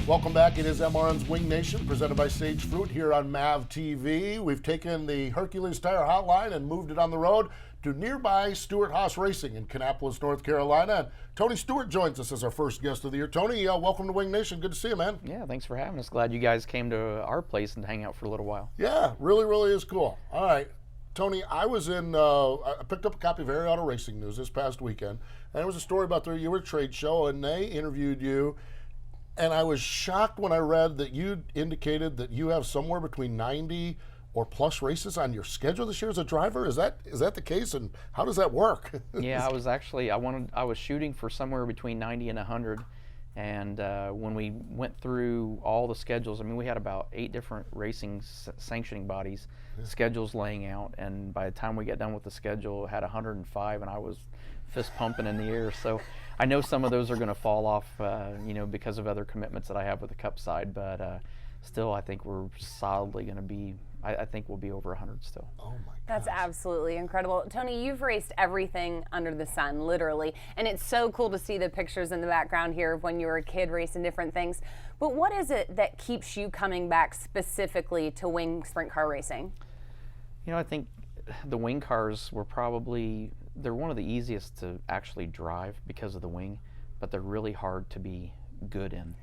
Welcome back. It is MRN's Wing Nation, presented by Sage Fruit here on MAV TV. We've taken the Hercules Tire Hotline and moved it on the road to nearby Stewart Haas Racing in Kannapolis, North Carolina. And Tony Stewart joins us as our first guest of the year. Tony, welcome to Wing Nation. Good to see you, man. Yeah, thanks for having us. Glad you guys came to our place and hang out for a little while. Yeah, really is cool. All right. Tony, I was I picked up a copy of Air Auto Racing News this past weekend, and it was a story about you were at a trade show, and they interviewed you. And I was shocked when I read that you indicated that you have somewhere between 90 or plus races on your schedule this year as a driver. Is that the case, and how does that work? Yeah, I was shooting for somewhere between 90 and 100, and when we went through all the schedules, I mean, we had about 8 different racing sanctioning bodies, schedules laying out, and by the time we got done with the schedule, it had 105, and I was fist pumping in the air. So I know some of those are going to fall off, because of other commitments that I have with the Cup side, but still, I think we're solidly going to be. I think we'll be over 100 still. Oh my gosh. That's absolutely incredible. Tony, you've raced everything under the sun, literally, and it's so cool to see the pictures in the background here of when you were a kid racing different things. But what is it that keeps you coming back specifically to wing sprint car racing? I think the wing cars were they're one of the easiest to actually drive because of the wing, but they're really hard to be good in.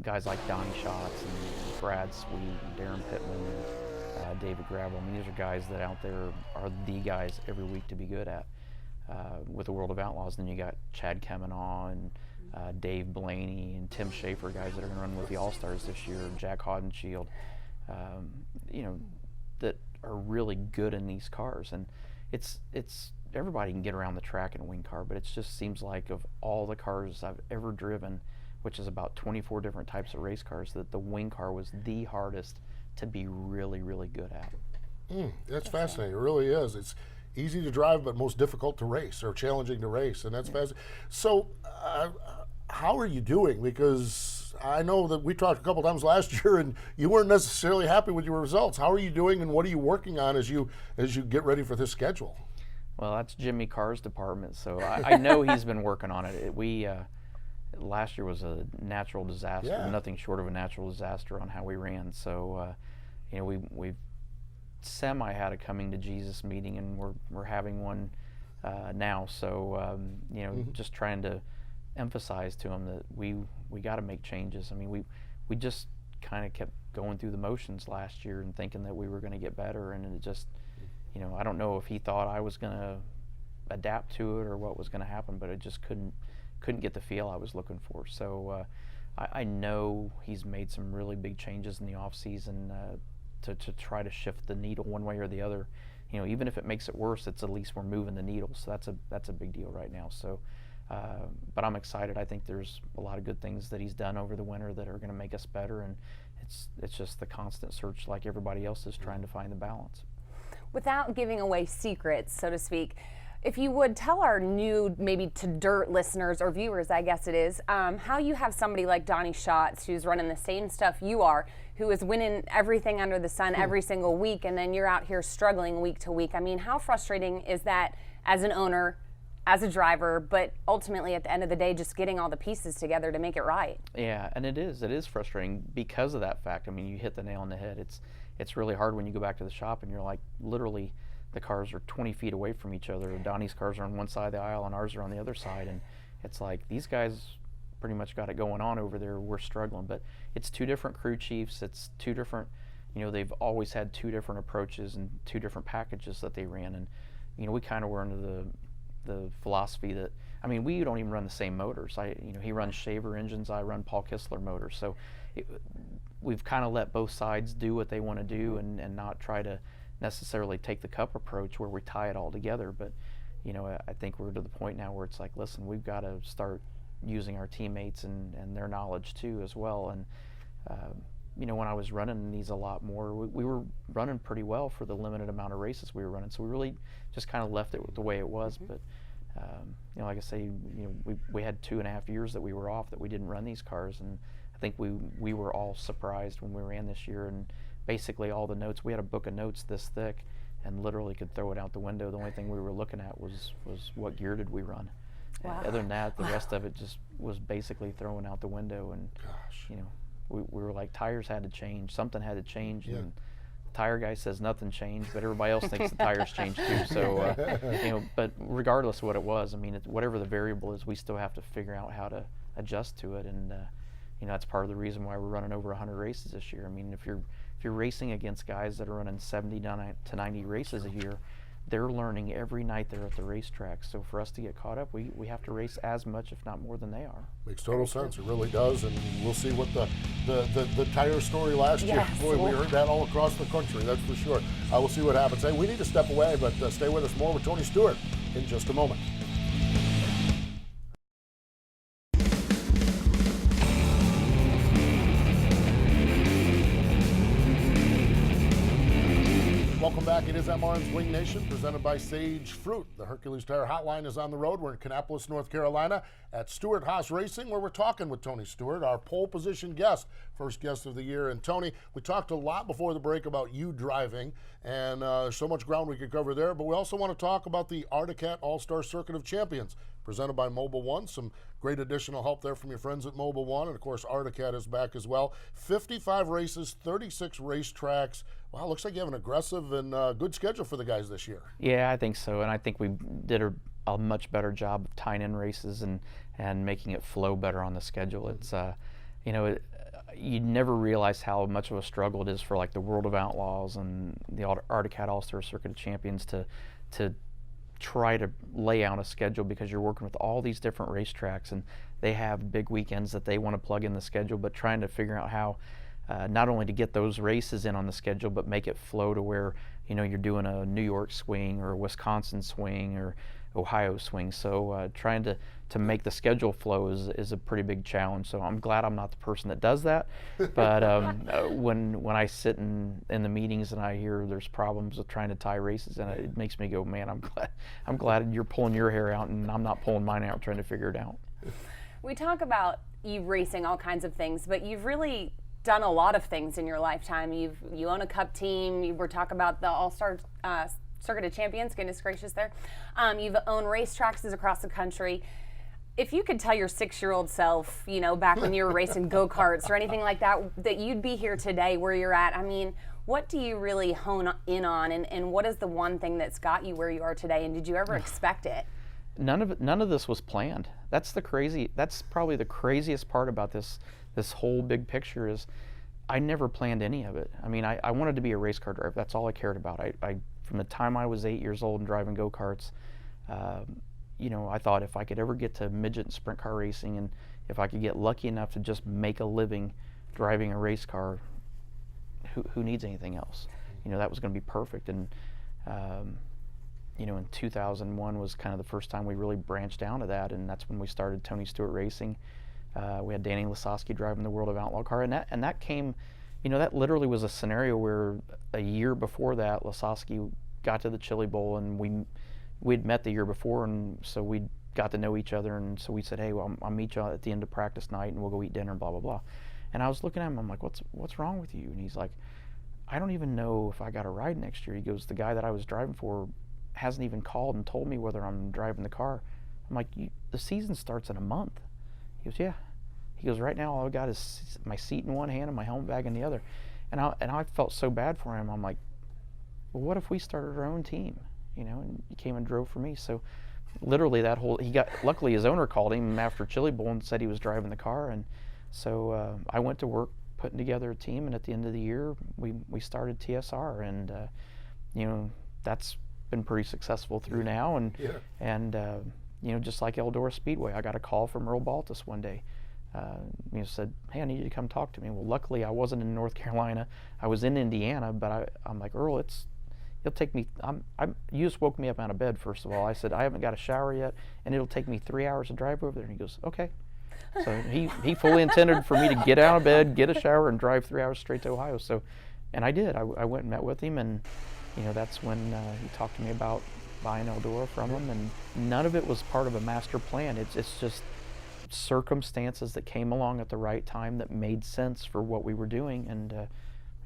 Guys like Donnie Schatz and Brad Sweet and Darren Pittman and David Gravel. I mean, these are guys that out there are the guys every week to be good at. With the World of Outlaws, then you got Chad Kemenaugh and Dave Blaney and Tim Schaefer, guys that are going to run with the All-Stars this year, Jack Hodenshield, that are really good in these cars. And it's everybody can get around the track in a wing car, but it just seems like of all the cars I've ever driven, which is about 24 different types of race cars, that the wing car was the hardest to be really good at. That's fascinating. It really is. It's easy to drive, but most difficult to race, or challenging to race, and that's fascinating. So, how are you doing? Because I know that we talked a couple times last year, and you weren't necessarily happy with your results. How are you doing, and what are you working on as you get ready for this schedule? Well, that's Jimmy Carr's department, so I know he's been working on it. Last year was a natural disaster, nothing short of a natural disaster on how we ran. So, we semi had a coming to Jesus meeting, and we're having one now. So, just trying to emphasize to him that we got to make changes. I mean, we just kind of kept going through the motions last year and thinking that we were going to get better, and it just, I don't know if he thought I was going to adapt to it or what was going to happen, but it just couldn't get the feel I was looking for. So I know he's made some really big changes in the off season to try to shift the needle one way or the other. Even if it makes it worse, it's at least we're moving the needle. So that's a big deal right now. So, but I'm excited. I think there's a lot of good things that he's done over the winter that are going to make us better, and it's just the constant search, like everybody else is trying to find the balance. Without giving away secrets, so to speak, if you would tell our new, maybe to dirt listeners or viewers, I guess it is, how you have somebody like Donnie Schatz, who's running the same stuff you are, who is winning everything under the sun every single week, and then you're out here struggling week to week. I mean, how frustrating is that as an owner, as a driver, but ultimately at the end of the day, just getting all the pieces together to make it right? Yeah, and it is frustrating because of that fact. I mean, you hit the nail on the head. It's really hard when you go back to the shop and you're like, literally, the cars are 20 feet away from each other. Donnie's cars are on one side of the aisle and ours are on the other side, and it's like these guys pretty much got it going on over there. We're struggling, but it's 2 different crew chiefs. It's 2 different, they've always had 2 different approaches and 2 different packages that they ran, and we kind of were under the philosophy that, I mean, we don't even run the same motors. He runs Shaver engines, I run Paul Kistler motors, so we've kind of let both sides do what they want to do and not try to necessarily take the Cup approach where we tie it all together. But I think we're to the point now where it's like, listen, we've got to start using our teammates and their knowledge too as well. And when I was running these a lot more, we were running pretty well for the limited amount of races we were running, so we really just kind of left it the way it was. But like I say, we had 2.5 years that we were off, that we didn't run these cars, and I think we were all surprised when we ran this year. And basically all the notes, we had a book of notes this thick and literally could throw it out the window. The only thing we were looking at was what gear did we run. Wow. Other than that, the rest of it just was basically thrown out the window. And Gosh. you know, we were like, tires had to change, something had to change. Yeah. And the tire guy says nothing changed, but everybody else thinks the tires changed too. So you know, but regardless of what it was, I mean, whatever the variable is, we still have to figure out how to adjust to it. And you know, that's part of the reason why we're running over 100 races this year. I mean, if you're racing against guys that are running 70 to 90 races a year, they're learning every night they're at the racetrack. So for us to get caught up, we have to race as much, if not more, than they are. Makes total sense. It really does, and we'll see what the tire story last year. Yes. Boy, we heard that all across the country. That's for sure. We'll see what happens. Hey, we need to step away, but stay with us. More with Tony Stewart in just a moment. Welcome back. It is MRN's Wing Nation, presented by Sage Fruit. The Hercules Tire Hotline is on the road. We're in Kannapolis, North Carolina, at Stewart Haas Racing, where we're talking with Tony Stewart, our pole position guest, first guest of the year. And Tony, we talked a lot before the break about you driving, and so much ground we could cover there. But we also want to talk about the Arctic All-Star Circuit of Champions, presented by Mobile One. Some great additional help there from your friends at Mobile One. And of course, Arctic is back as well. 55 races, 36 racetracks. Wow, looks like you have an aggressive and good schedule for the guys this year. Yeah, I think so, and I think we did a much better job of tying in races and making it flow better on the schedule. It's you know, you never realize how much of a struggle it is for like the World of Outlaws and the Arctic All-Star Circuit of Champions to try to lay out a schedule, because you're working with all these different racetracks and they have big weekends that they want to plug in the schedule, but trying to figure out how not only to get those races in on the schedule, but make it flow to where, you know, you're doing a New York swing or a Wisconsin swing or Ohio swing. So trying to make the schedule flow is a pretty big challenge. So I'm glad I'm not the person that does that. But when I sit in the meetings and I hear there's problems with trying to tie races, and it makes me go, man, I'm glad you're pulling your hair out and I'm not pulling mine out trying to figure it out. We talk about you racing all kinds of things, but you've really done a lot of things in your lifetime. You own a cup team. We're talking about the All-Star Circuit of Champions. Goodness gracious, there. You've owned racetracks across the country. If you could tell your 6-year-old self, you know, back when you were racing go-karts or anything like that, that you'd be here today where you're at, I mean, what do you really hone in on, and what is the one thing that's got you where you are today, and did you ever expect it? None of this was planned. That's probably the craziest part about this whole big picture is I never planned any of it. I mean, I wanted to be a race car driver. That's all I cared about. I from the time I was 8 years old and driving go-karts, you know, I thought if I could ever get to midget and sprint car racing, and if I could get lucky enough to just make a living driving a race car, who needs anything else? You know, that was going to be perfect. And you know, in 2001 was kind of the first time we really branched down to that, and that's when we started Tony Stewart Racing. We had Danny Lasowski driving the World of Outlaw car, and that came, you know, that literally was a scenario where a year before that, Lasowski got to the Chili Bowl, and we'd met the year before, and so we got to know each other, and so we said, hey, well, I'll meet you at the end of practice night, and we'll go eat dinner, blah blah blah. And I was looking at him, I'm like, what's wrong with you? And he's like, I don't even know if I got a ride next year. He goes, the guy that I was driving for hasn't even called and told me whether I'm driving the car. I'm like, the season starts in a month. He goes, yeah. He goes, right now all I got is my seat in one hand and my helmet bag in the other. And I felt so bad for him. I'm like, well, what if we started our own team? You know, and he came and drove for me. So literally luckily his owner called him after Chili Bowl and said he was driving the car. And so I went to work putting together a team, and at the end of the year, we started TSR, and you know, that's been pretty successful through now. And you know, just like Eldora Speedway, I got a call from Earl Baltus one day. You know, said, hey, I need you to come talk to me. Well, luckily I wasn't in North Carolina. I was in Indiana, but I'm like, Earl, it'll take me, you just woke me up out of bed, first of all. I said, I haven't got a shower yet, and it'll take me 3 hours to drive over there. And he goes, okay. So he fully intended for me to get out of bed, get a shower, and drive 3 hours straight to Ohio. So, and I did. I went and met with him, and you know, that's when he talked to me about buying Eldora from him, and none of it was part of a master plan. It's just circumstances that came along at the right time that made sense for what we were doing, and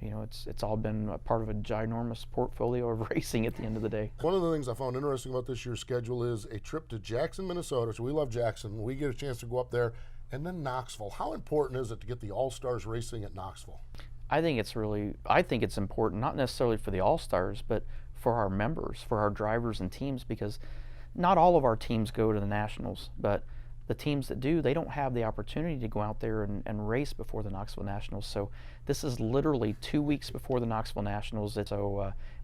you know, it's all been a part of a ginormous portfolio of racing at the end of the day. One of the things I found interesting about this year's schedule is a trip to Jackson, Minnesota. So we love Jackson. We get a chance to go up there, and then Knoxville. How important is it to get the All-Stars racing at Knoxville? I think it's important, not necessarily for the All-Stars, but for our members, for our drivers and teams, because not all of our teams go to the Nationals, but the teams that do, they don't have the opportunity to go out there and race before the Knoxville Nationals. So this is literally 2 weeks before the Knoxville Nationals. It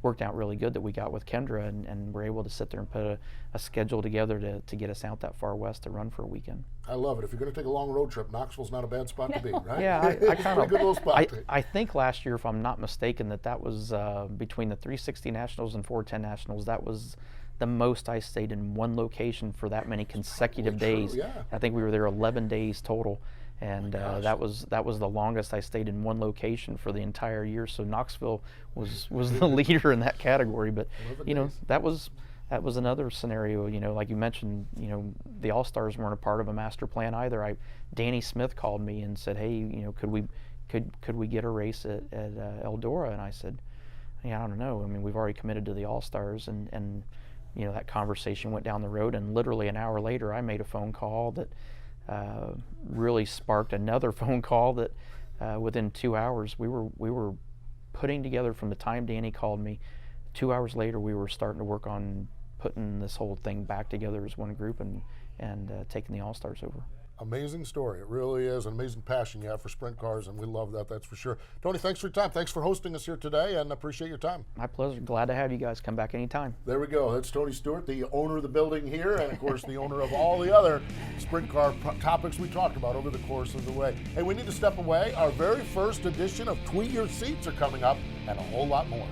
worked out really good that we got with Kendra and we're able to sit there and put a schedule together to get us out that far west to run for a weekend. I love it. If you're going to take a long road trip, Knoxville's not a bad spot to be, right? Yeah, I kind Pretty good little spot. I think last year, if I'm not mistaken, that was between the 360 Nationals and 410 Nationals, that was the most I stayed in one location for that many consecutive days. True, yeah. I think we were there 11 days total, and that was the longest I stayed in one location for the entire year. So Knoxville was the leader in that category. But you know, that was another scenario. You know, like you mentioned, you know, the All-Stars weren't a part of a master plan either. Danny Smith called me and said, hey, you know, could we get a race at Eldora? And I said, yeah, I don't know. I mean, we've already committed to the All-Stars, and you know, that conversation went down the road, and literally an hour later I made a phone call that really sparked another phone call that within 2 hours we were putting together. From the time Danny called me, 2 hours later we were starting to work on putting this whole thing back together as one group and taking the All-Stars over. Amazing story. It really is an amazing passion you have for sprint cars, and we love that, that's for sure. Tony, thanks for your time. Thanks for hosting us here today, and appreciate your time. My pleasure. Glad to have you guys come back anytime. There we go. That's Tony Stewart, the owner of the building here, and of course the owner of all the other sprint car topics we talked about over the course of the way. Hey, we need to step away. Our very first edition of Tweet Your Seats are coming up, and a whole lot more.